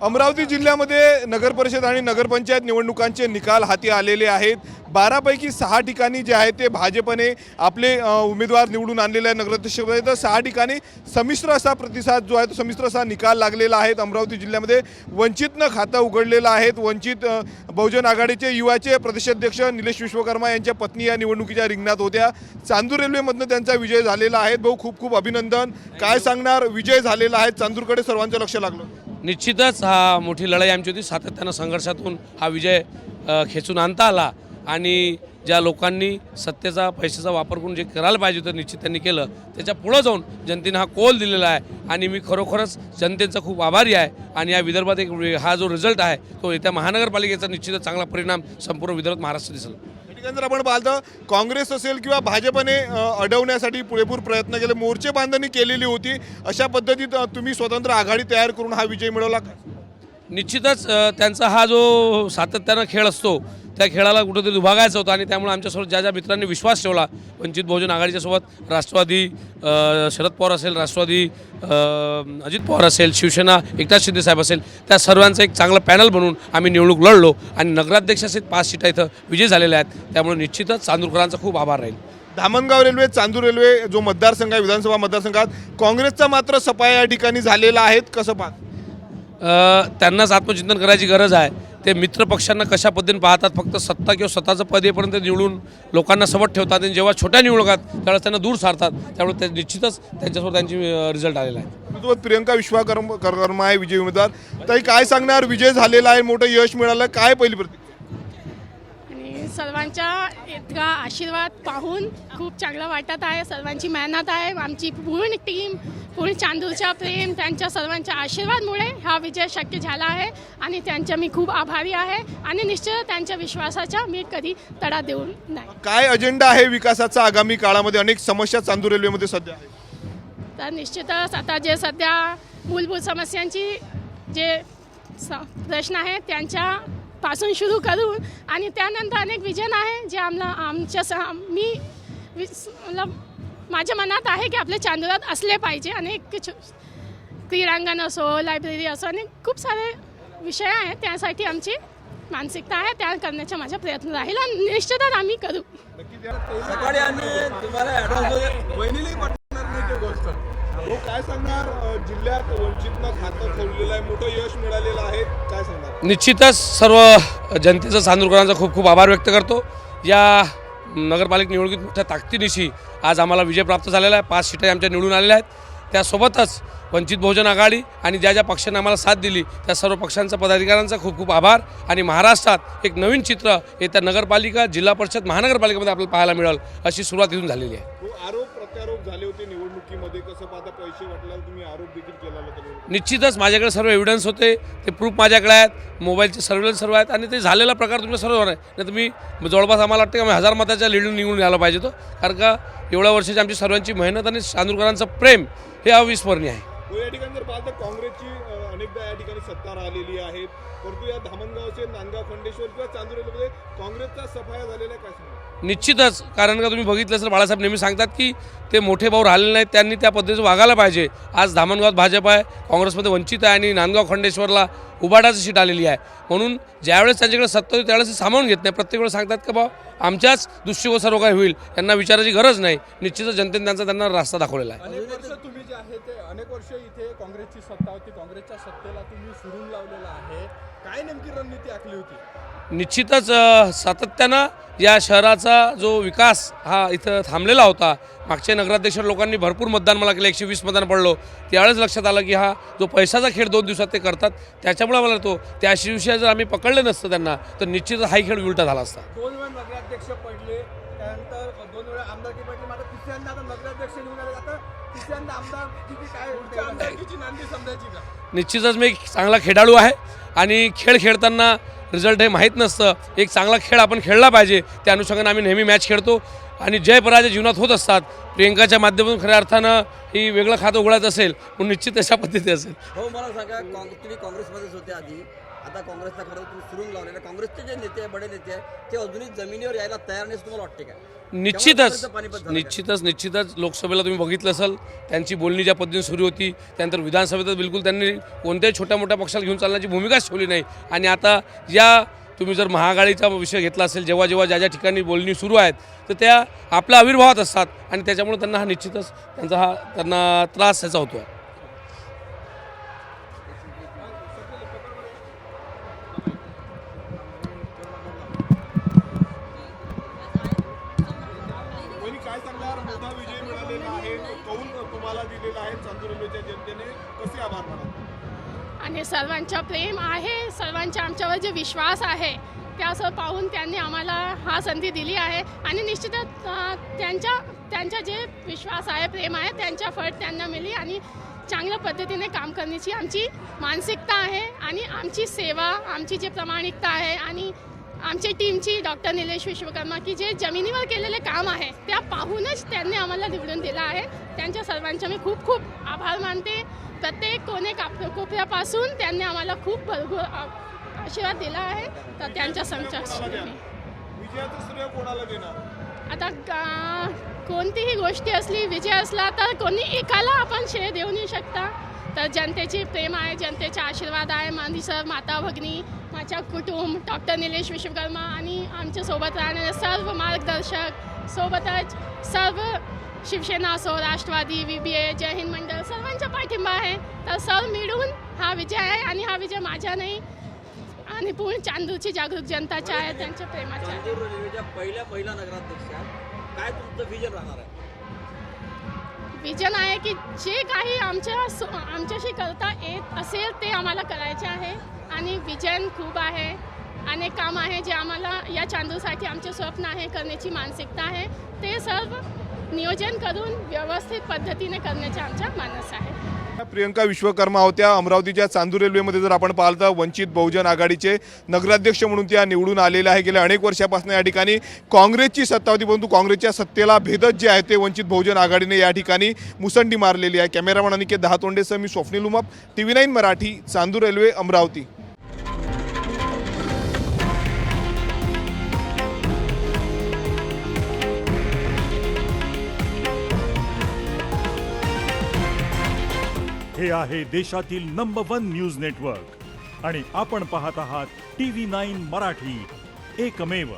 अमरावती जिल्ह्यामध्ये नगरपरिषद आणि नगरपंचायत निवडणुकांचे निकाल हाती आलेले आहेत। 12 पैकी 6 ठिकाणी जे आहे ते भाजपने आपले उमेदवार निवडून आणलेले आहे नगराध्यक्षपदी, तर 6 ठिकाणी संमिश्र असा प्रतिसाद जो आहे तो संमिश्र असा निकाल लागलेला आहे। अमरावती जिल्ह्यामध्ये वंचितनं खातं उघडलेलं आहे। वंचित बहुजन आघाडीचे युवाचे प्रदेशाध्यक्ष निलेश विश्वकर्मा यांच्या पत्नी या निवडणुकीच्या रिंगणात होत्या। चांदूर रेल्वेमधनं त्यांचा विजय झालेला आहे। भाऊ खूप खूप अभिनंदन। काय सांगणार, विजय झालेला आहे, चांदूरकडे सर्वांचं लक्ष लागलं। निश्चितच हा मोठी लढाई आमची होती। सातत्यानं संघर्षातून हा विजय खेचून आणता आला आणि ज्या लोकांनी सत्तेचा पैशाचा वापर करून जे करायला पाहिजे होतं निश्चित त्यांनी केलं। त्याच्या पुढे जाऊन जनतेने हा कौल दिलेला आहे आणि मी खरोखरच जनतेचा खूप आभारी आहे। आणि या विदर्भात एक हा जो रिझल्ट आहे तो येत्या महानगरपालिकेचा निश्चितच चांगला परिणाम संपूर्ण विदर्भात महाराष्ट्र दिसेल। जर आपण पाहतो काँग्रेस असेल किंवा भाजपने अडवण्यासाठी पुरेपूर प्रयत्न केले, मोर्चे बांधणी केलेली होती, अशा पद्धतीत तुम्ही स्वतंत्र आघाडी तयार करून हा विजय मिळवला का? निश्चितच त्यांचा हा जो सातत्यानं खेळ असतो त्या खेळाला कुठेतरी दुभागायचं होतं आणि त्यामुळे आमच्यासोबत ज्या ज्या मित्रांनी विश्वास ठेवला, वंचित बहुजन आघाडीच्या सोबत राष्ट्रवादी शरद पवार असेल, राष्ट्रवादी अजित पवार असेल, शिवसेना एकनाथ शिंदे साहेब असेल, त्या सर्वांचं एक चांगलं पॅनल बनवून आम्ही निवडणूक लढलो आणि नगराध्यक्ष असेल 5 सीटा इथं विजय झालेल्या आहेत। त्यामुळे निश्चितच चांदूरकरांचा खूप आभार राहील। धामणगाव रेल्वे, चांदूर रेल्वे जो मतदारसंघ आहे विधानसभा मतदारसंघात काँग्रेसचा मात्र सफाया या ठिकाणी झालेला आहे, कसं पाहता? त्यांनाच आत्मचिंतन करायची गरज आहे। ते मित्र पक्षांना कशा पद्धतीने पाहतात, फक्त सत्ता किंवा स्वतःचं पद येईपर्यंत निवडून लोकांना सोबत ठेवतात आणि जेव्हा छोट्या निवडणुकात त्यावेळेस त्यांना दूर सारतात। त्यामुळे ते निश्चितच त्यांच्यासोबत त्यांची रिझल्ट आलेला आहे। सोबत प्रियंका विश्वकर्मा आहे विजय उमेदवार। ताई काय सांगणार, विजय झालेला आहे, मोठं यश मिळालं, काय पहिली प्रतिक्रिया? सर्वांच्या इतका आशीर्वाद पाहून खूप चांगलं वाटत आहे। सर्वांची मेहनत आहे, आमची पूर्ण टीम, पूर्ण चांदूरचा प्रेम, त्यांच्या सर्वांच्या आशीर्वादमुळे हा विजय शक्य झाला आहे आणि त्यांच्या मी खूप आभारी आहे आणि निश्चित त्यांच्या विश्वासाचा मी कधी तडा देऊ नाही। काय अजेंडा आहे विकासाचा आगामी काळामध्ये? अनेक समस्या चांदूर रेल्वेमध्ये सध्या आहे, तर निश्चितच आता जे सध्या मूलभूत समस्यांची जे प्रश्न आहे त्यांच्या पासून सुरू करून आणि त्यानंतर अनेक विजन आहे जे माझ्या मनात आहे की आपल्या चांदुरात असले पाहिजे। अनेक क्रीडांगण असो, लायब्ररी असो, अनेक खूप सारे विषय आहेत, त्यासाठी आमची मानसिकता आहे, त्या करण्याचा माझा प्रयत्न राहील आणि निश्चितच आम्ही करू। काय सांगणार, जिल्ह्यात वंचितनं खातं खोललेलं आहे, मोठं यश मिळालेलं आहे, काय सांगणार? निश्चितच सर्व जनतेचा चांदूरकरांचा खूप खूप आभार व्यक्त करतो। या नगरपालिका निवडणुकीत मोठ्या ताकदीनिशी आज आम्हाला विजय प्राप्त झालेला आहे। 5 सीटा आमच्या निवडून आलेल्या आहेत। त्यासोबतच वंचित बहुजन आघाडी आणि ज्या ज्या पक्षांनी आम्हाला साथ दिली त्या सर्व पक्षांचा पदाधिकाऱ्यांचा खूप खूप आभार। आणि महाराष्ट्रात एक नवीन चित्र येत्या नगरपालिका, जिल्हा परिषद, महानगरपालिकेमध्ये आपल्याला पाहायला मिळेल, अशी सुरुवात इथून झालेली आहे। आरोप प्रत्यारोप झाले होते निवडणुकीमध्ये, कसं पाहता? पैसे वाटल्यावर तुम्ही आरोप देखील केला होता। निश्चितच माझ्याकडे सर्व एव्हिडन्स होते, ते प्रूफ माझ्याकडे आहेत, मोबाईलचे सर्व्हेलन्स सर्व आहेत आणि ते झालेला प्रकार तुमच्या सर्व आहे। नाही तुम्ही जवळपास आम्हाला वाटतं की 1000 मताच्या लीडून निघून यायला पाहिजे तो, कारण का एवढ्या वर्षाची आमची सर्वांची मेहनत आणि चांदूरकरांचं प्रेम हे अविस्मरणीय आहे। या ठिकाणी जर पाहता काँग्रेसची अनेकदा या ठिकाणी सत्ता राहिलेली आहे, परंतु या धामणगावचे, नांदगाव, खंडेश्वर किंवा चांदूर रेल्वेमध्ये काँग्रेसचा सफाया झालेला आहे, काय सांगा? निश्चितच, कारण का तुम्ही बघितलं असेल बाळासाहेब नेहमी सांगतात की ते मोठे भाऊ राहिलेले नाहीत, त्यांनी त्या पद्धतीचं वागायला पाहिजे। आज धामणगावात भाजप आहे, काँग्रेसमध्ये वंचित आहे आणि नांदगाव खंडेश्वरला उबाटाची सीट आलेली आहे। म्हणून ज्यावेळेस त्यांच्याकडे सत्ता होती त्यावेळेस सामावून घेत नाही, प्रत्येक वेळेस सांगतात की बा आमच्याच दृष्टीकोन सर्व काही होईल, त्यांना विचारायची गरज नाही। निश्चितच जनतेने त्यांना रस्ता दाखवलेला आहे। तुम्ही जे आहे ते अनेक वर्ष इथे काँग्रेसची सत्ता होती, काँग्रेसच्या सत्तेला तुम्ही सुरून लावलेला आहे, काय नेमकी रणनीती आखली होती? निश्चितच सातत्यानं या शहराचा जो विकास हा इथं थांबलेला होता। मागच्या नगराध्यक्ष लोकांनी भरपूर मतदान मला केलं, 120 मतदान पडलो, त्यावेळेस लक्षात आलं की हा जो पैशाचा खेळ 2 दिवसात ते करतात, त्याच्यामुळे मला तो त्या दिवशी जर आम्ही पकडले नसतं त्यांना तर निश्चितच हाही खेळ उलटा झाला असता। 2 वेळा नगराध्यक्ष पडले, त्यानंतर 2 वेळा आमदारकी पडली, मात्र तिसऱ्यांदा आता नगराध्यक्ष निवडून आले, आता तिसऱ्यांदा आमदारकीची काय आमदारकीची नांदी समजायची का? निश्चितच मी एक चांगला खेळाडू आहे आणि खेळ खेळताना रिझल्ट हे माहीत नसतं, एक चांगला खेळ आपण खेळला पाहिजे, त्या अनुषंगाने आम्ही नेहमी मॅच खेळतो आणि जय पराजय जीवनात होत असतात. प्रियंकाच्या माध्यमातून खऱ्या अर्थानं ही वेगळं खातं उघडायचं असेल म्हणून निश्चित अशा पद्धती असेल. हो, मला सांगा, तुम्ही काँग्रेसमध्येच होते आधी, आता काँग्रेसला खरं तर तुम्ही सुरून लावलेलं, काँग्रेसचे जे नेते आहे, बडे नेते आहे, ते अजूनही जमिनीवर यायला तयार नाही, तुम्हाला वाटते काय? निश्चितच लोकसभेला तुम्ही बघितलं असेल त्यांची बोलणी ज्या पद्धतीने सुरू होती, त्यानंतर विधानसभेत बिलकुल त्यांनी कोणत्याही छोट्या मोठ्या पक्षाला घेऊन चालण्याची भूमिकाच ठेवली नाही. आणि आता या तुम्ही जर महाआघाडीचा विषय घेतला असेल, जेव्हा ज्या ठिकाणी बोलणी सुरू आहेत तर त्या आपल्या आविर्भावात असतात आणि त्याच्यामुळे त्यांना हा निश्चितच त्यांना त्रास त्याचा होतो आहे. वहिनी, काय सांगणार? मोठा विजय मिळालेला आहे, कौल तुम्हाला दिलेला आहे चांदूर रेल्वेच्या जनतेने, कसे आभार मानाल? आणि सर्वांचा प्रेम आहे, सर्वांचा आमच्यावर जे विश्वास आहे त्याचं पाहून त्यांनी आम्हाला हा संधी दिली आहे. आणि निश्चितच त्यांचा जे विश्वास आहे, प्रेम आहे, त्यांच्या फळ त्यांना मिळली आणि चांगल्या पद्धतीने काम करण्याची आमची मानसिकता आहे आणि आमची सेवा, आमची जी प्रामाणिकता आहे आणि आमच्या टीमची डॉक्टर निलेश विश्वकर्मा की जे जमिनीवर केलेले काम आहे त्या पाहूनच त्यांनी आम्हाला निवडून दिलं आहे. त्यांच्या सर्वांचे मी खूप खूप आभार मानते. प्रत्येक कोपऱ्यापासून त्यांनी आम्हाला खूप भरपूर आशीर्वाद दिला आहे. तर त्यांच्या विजयाचं श्रेय कोणाला देणार? आता कोणतीही गोष्टी असली, विजय असला तर कोणी एकाला आपण श्रेय देऊ नाही शकता. तर जनतेची प्रेम आहे, जनतेचा आशीर्वाद आहे. माझी सर, माता भगिनी, माझ्या कुटुंब, डॉक्टर निलेश विश्वकर्मा आणि आमच्यासोबत राहणारे सर्व मार्गदर्शक, सोबतच सर्व शिवसेना असो, राष्ट्रवादी, VBA, जय हिंद मंडळ, सर्वांचा पाठिंबा आहे. तर सर्व मिळून हा विजय आहे आणि हा विजय माझा नाही आणि पूर्ण चांदूरची जागरूक जनताच्या आहे, त्यांच्या प्रेमाच्या आहे. चांदूर रेल्वेच्या पहिल्या महिला नगराध्यक्षा, काय तुमचं विजन राहणार आहे? विजन आहे की जे काही आमच्याशी करता येत असेल ते आम्हाला करायचे आहे आणि विजन खूप आहे. अनेक काम आहे जे आम्हाला या चांदूरसाठी आमचे स्वप्न आहे, करण्याची मानसिकता आहे. ते सर्व नियोजन करून व्यवस्थित पद्धतीने करण्याचे आमचा मानस आहे. प्रियंका विश्वकर्मा होत्या. अमरावतीच्या चांदूर रेल्वेमध्ये जर आपण पाहिलं तर वंचित बहुजन आघाडीचे नगराध्यक्ष म्हणून त्या निवडून आलेल्या आहे. गेल्या अनेक वर्षापासून या ठिकाणी काँग्रेसची सत्ता होती, परंतु काँग्रेसच्या सत्तेला भेदत जे आहे ते वंचित बहुजन आघाडीने या ठिकाणी मुसंडी मारलेली आहे. कॅमेरामॅन अनिकेत दहातोंडेसह मी स्वप्नील उमाप, TV9 मराठी, चांदूर रेल्वे, अमरावती. हे आहे देशातील नंबर 1 न्यूज नेटवर्क आणि आपण पाहत आहात TV9 मराठी, एकमेव.